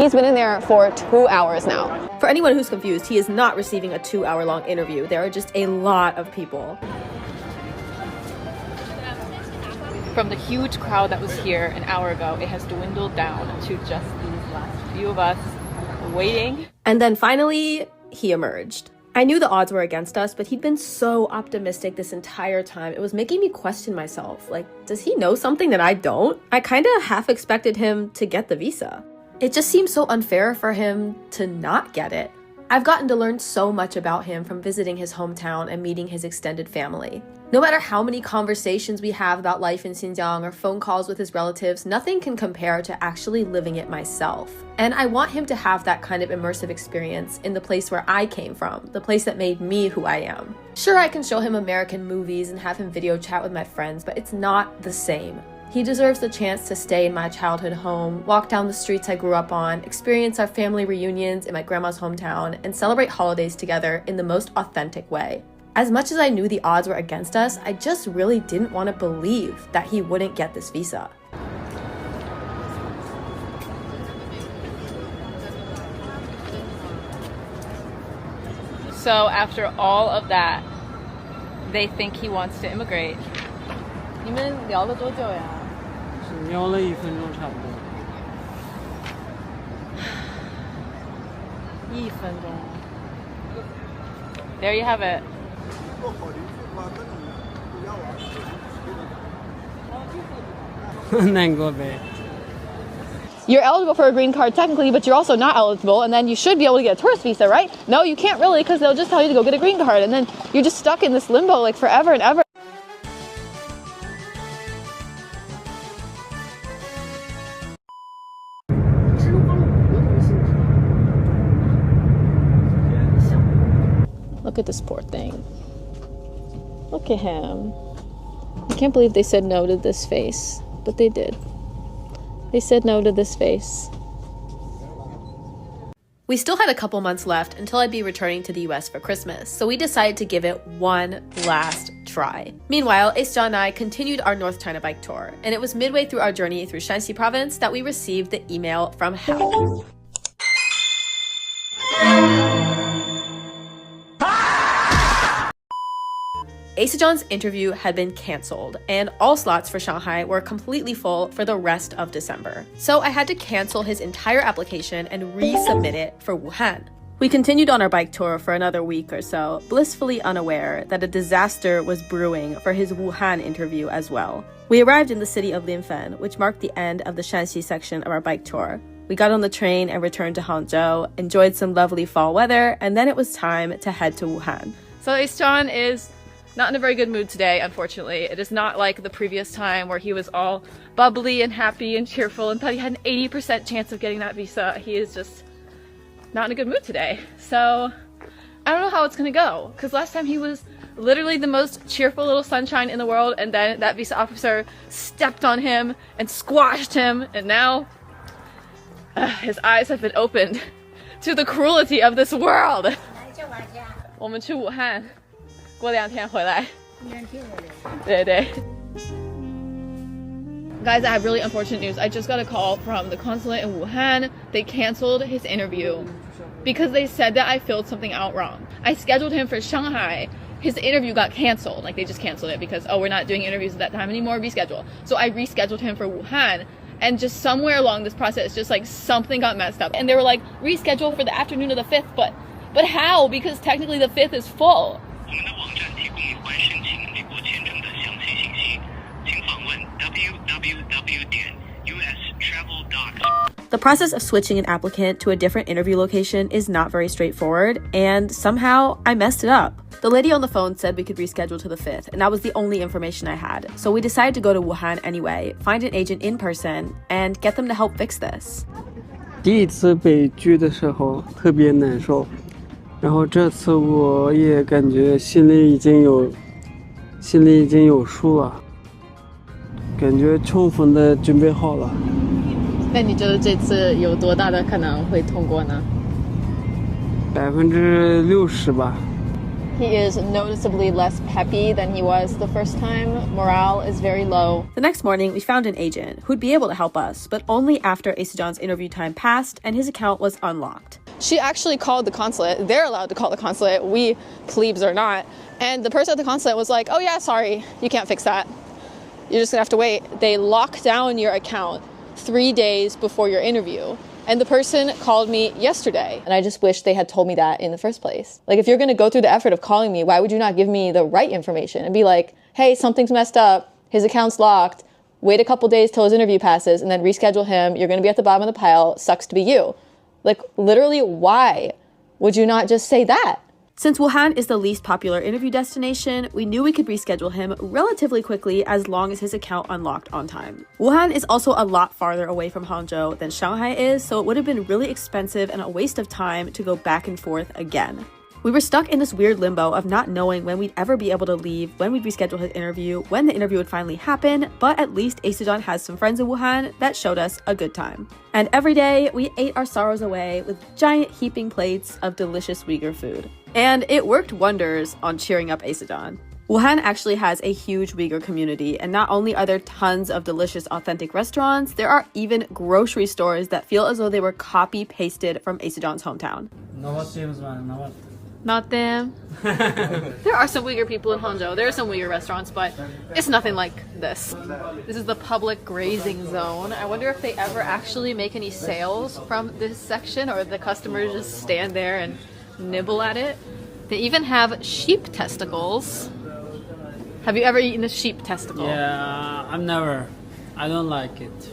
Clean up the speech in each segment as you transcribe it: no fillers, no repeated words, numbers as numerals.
He's been in there for 2 hours now. For anyone who's confused, he is not receiving a 2-hour-long interview. There are just a lot of people. From the huge crowd that was here an hour ago, it has dwindled down to just these last few of us waiting. And then finally, he emerged. I knew the odds were against us, but he'd been so optimistic this entire time. It was making me question myself. Like, does he know something that I don't? I kind of half expected him to get the visa. It just seems so unfair for him to not get it. I've gotten to learn so much about him from visiting his hometown and meeting his extended family. No matter how many conversations we have about life in Xinjiang or phone calls with his relatives, nothing can compare to actually living it myself. And I want him to have that kind of immersive experience in the place where I came from, the place that made me who I am. Sure, I can show him American movies and have him video chat with my friends, but it's not the same. He deserves the chance to stay in my childhood home, walk down the streets I grew up on, experience our family reunions in my grandma's hometown, and celebrate holidays together in the most authentic way. As much as I knew the odds were against us, I just really didn't want to believe that he wouldn't get this visa. So after all of that, they think he wants to immigrate. 你们聊了多久呀？聊了1分钟差不多。1分钟。There you have it. You're eligible for a green card technically, but you're also not eligible, and then you should be able to get a tourist visa, right? No, you can't really, because they'll just tell you to go get a green card, and then you're just stuck in this limbo like forever and ever. Look at this poor thing. Look at him. I can't believe they said no to this face, but they did. They said no to this face. We still had a couple months left until I'd be returning to the US for Christmas, so we decided to give it one last try. Meanwhile, Ace and I continued our North China bike tour, and it was midway through our journey through Shanxi province that we received the email from hell. Asajon's interview had been cancelled, and all slots for Shanghai were completely full for the rest of December. So I had to cancel his entire application and resubmit it for Wuhan. We continued on our bike tour for another week or so, blissfully unaware that a disaster was brewing for his Wuhan interview as well. We arrived in the city of Linfen, which marked the end of the Shanxi section of our bike tour. We got on the train and returned to Hangzhou, enjoyed some lovely fall weather, and then it was time to head to Wuhan. So Ace-chan is not in a very good mood today, unfortunately. It is not like the previous time where he was all bubbly and happy and cheerful and thought he had an 80% chance of getting that visa. He is just not in a good mood today. So I don't know how it's gonna go, because last time he was literally the most cheerful little sunshine in the world, and then that visa officer stepped on him and squashed him, and now his eyes have been opened to the cruelty of this world. 我们去武汉 过2天回来。对对。Guys, I have really unfortunate news. I just got a call from the consulate in Wuhan. They canceled his interview because they said that I filled something out wrong. I scheduled him for Shanghai. His interview got canceled. Like, they just canceled it because, oh, we're not doing interviews at that time anymore, reschedule. So I rescheduled him for Wuhan. And just somewhere along this process, just like something got messed up. And they were like, reschedule for the afternoon of the 5th, but how? Because technically the 5th is full. The process of switching an applicant to a different interview location is not very straightforward, and somehow I messed it up. The lady on the phone said we could reschedule to the 5th, and that was the only information I had. So we decided to go to Wuhan anyway, find an agent in person, and get them to help fix this. 第一次被拒的时候特别难受，然后这次我也感觉心里已经有数了，感觉充分的准备好了。那你觉得这次有多大的可能会通过呢？60%吧。He is noticeably less peppy than he was the first time. Morale is very low. The next morning, we found an agent who'd be able to help us, but only after Asejan's interview time passed and his account was unlocked. She actually called the consulate. They're allowed to call the consulate. We plebes are not. And the person at the consulate was like, oh yeah, sorry, you can't fix that. You're just gonna have to wait. They lock down your account 3 days before your interview. And the person called me yesterday. And I just wish they had told me that in the first place. Like, if you're gonna go through the effort of calling me, why would you not give me the right information and be like, hey, something's messed up, his account's locked, wait a couple days till his interview passes, and then reschedule him, you're gonna be at the bottom of the pile, sucks to be you. Like, literally, why would you not just say that? Since Wuhan is the least popular interview destination, we knew we could reschedule him relatively quickly as long as his account unlocked on time. Wuhan is also a lot farther away from Hangzhou than Shanghai is, so it would have been really expensive and a waste of time to go back and forth again. We were stuck in this weird limbo of not knowing when we'd ever be able to leave, when we'd reschedule his interview, when the interview would finally happen, but at least Asejan has some friends in Wuhan that showed us a good time. And every day, we ate our sorrows away with giant heaping plates of delicious Uyghur food. And it worked wonders on cheering up Asejan. Wuhan actually has a huge Uyghur community, and not only are there tons of delicious, authentic restaurants, there are even grocery stores that feel as though they were copy-pasted from Asejan's hometown. Not them. There are some Uyghur people in Hangzhou. There are some Uyghur restaurants, but it's nothing like this. This is the public grazing zone. I wonder if they ever actually make any sales from this section, or if the customers just stand there and nibble at it. They even have sheep testicles. Have you ever eaten a sheep testicle? Yeah, I've never. I don't like it.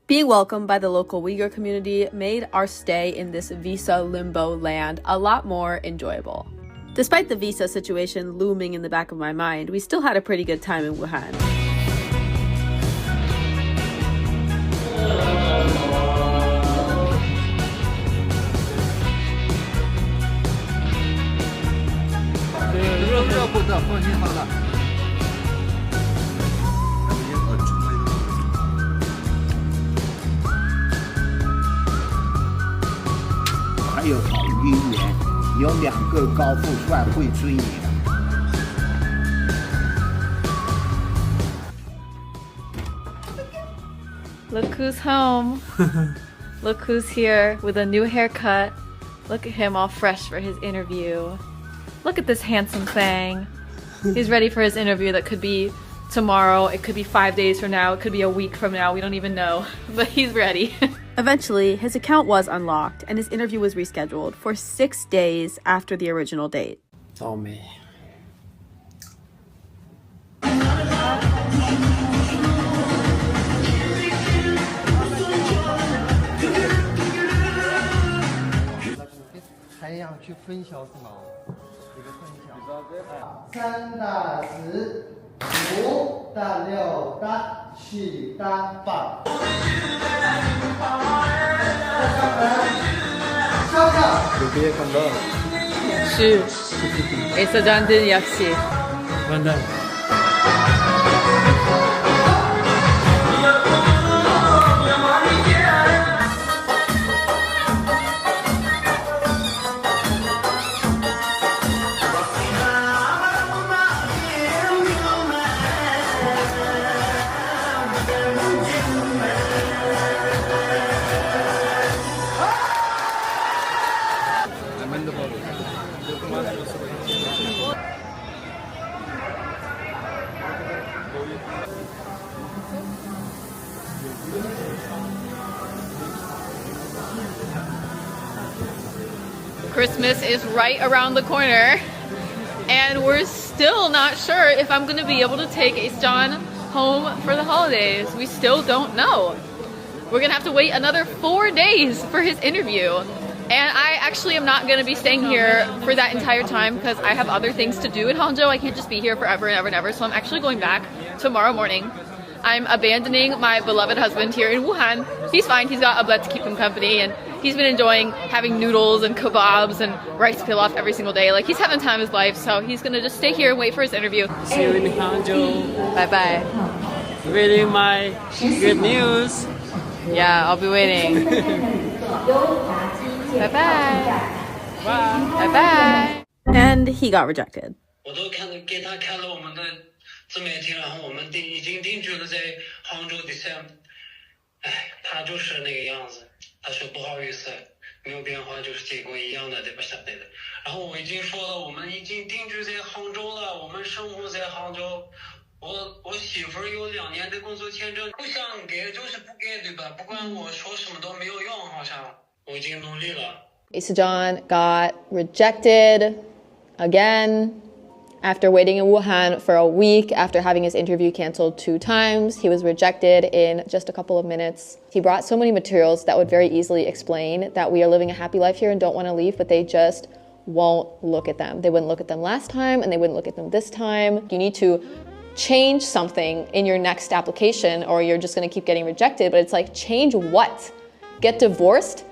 Being welcomed by the local Uyghur community made our stay in this visa limbo land a lot more enjoyable. Despite the visa situation looming in the back of my mind, we still had a pretty good time in Wuhan. Look who's home. Look who's here with a new haircut. Look at him all fresh for his interview. Look at this handsome thing. He's ready for his interview that could be tomorrow, it could be 5 days from now, it could be a week from now, we don't even know. But he's ready. Eventually, his account was unlocked and his interview was rescheduled for 6 days after the original date. Tell me. 슈. 에서잔든 역시. 완전. Christmas is right around the corner, and we're still not sure if I'm gonna be able to take Asejan home for the holidays. We still don't know. We're gonna have to wait another 4 days for his interview. And I actually am not gonna be staying here for that entire time because I have other things to do in Hangzhou. I can't just be here forever and ever and ever. So I'm actually going back tomorrow morning. I'm abandoning my beloved husband here in Wuhan. He's fine, he's got a blood to keep him company, and he's been enjoying having noodles and kebabs and rice pilaf every single day. Like, he's having the time of his life, so he's gonna just stay here and wait for his interview. See you in Hangzhou. Bye-bye. Waiting my good news. Yeah, I'll be waiting. Bye-bye. Bye. Bye-bye. And he got rejected. 我都给他看了我们的自媒体，然后我们已经定居了在杭州的县。哎，他就是那个样子，他说不好意思，没有变化，就是结果一样的，对吧？晓得的。然后我已经说了，我们已经定居在杭州了，我们生活在杭州。我媳妇有2年的工作签证，不想给就是不给，对吧？不管我说什么都没有用，好像我已经努力了。Isajan got rejected again after waiting in Wuhan for a week, after having his interview canceled 2 times. He was rejected in just a couple of minutes. He brought so many materials that would very easily explain that we are living a happy life here and don't want to leave, but they just won't look at them. They wouldn't look at them last time and they wouldn't look at them this time. You need to change something in your next application or you're just going to keep getting rejected, but it's like, change what? Get divorced?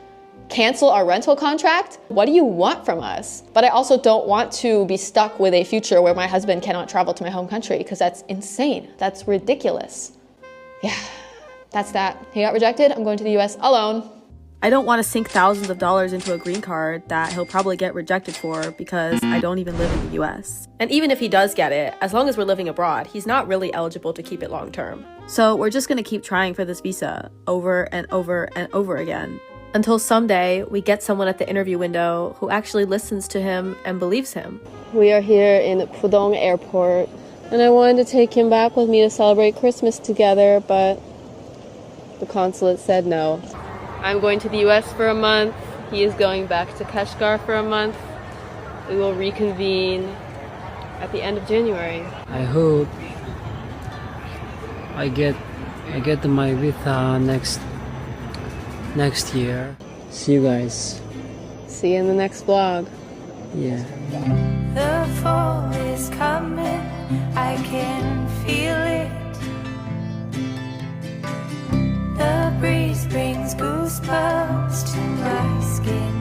Cancel our rental contract? What do you want from us? But I also don't want to be stuck with a future where my husband cannot travel to my home country because that's insane. That's ridiculous. Yeah, that's that. He got rejected. I'm going to the US alone. I don't want to sink thousands of dollars into a green card that he'll probably get rejected for because I don't even live in the US. And even if he does get it, as long as we're living abroad, he's not really eligible to keep it long term. So we're just going to keep trying for this visa over and over and over again until someday we get someone at the interview window who actually listens to him and believes him. We are here in Pudong Airport, and I wanted to take him back with me to celebrate Christmas together, but the consulate said no. I'm going to the US for a month. He is going back to Kashgar for a month. We will reconvene at the end of January. I hope I get my visa next year. See you guys. See you in the next vlog. Yeah. The fall is coming, I can feel it. The breeze brings goosebumps to my skin.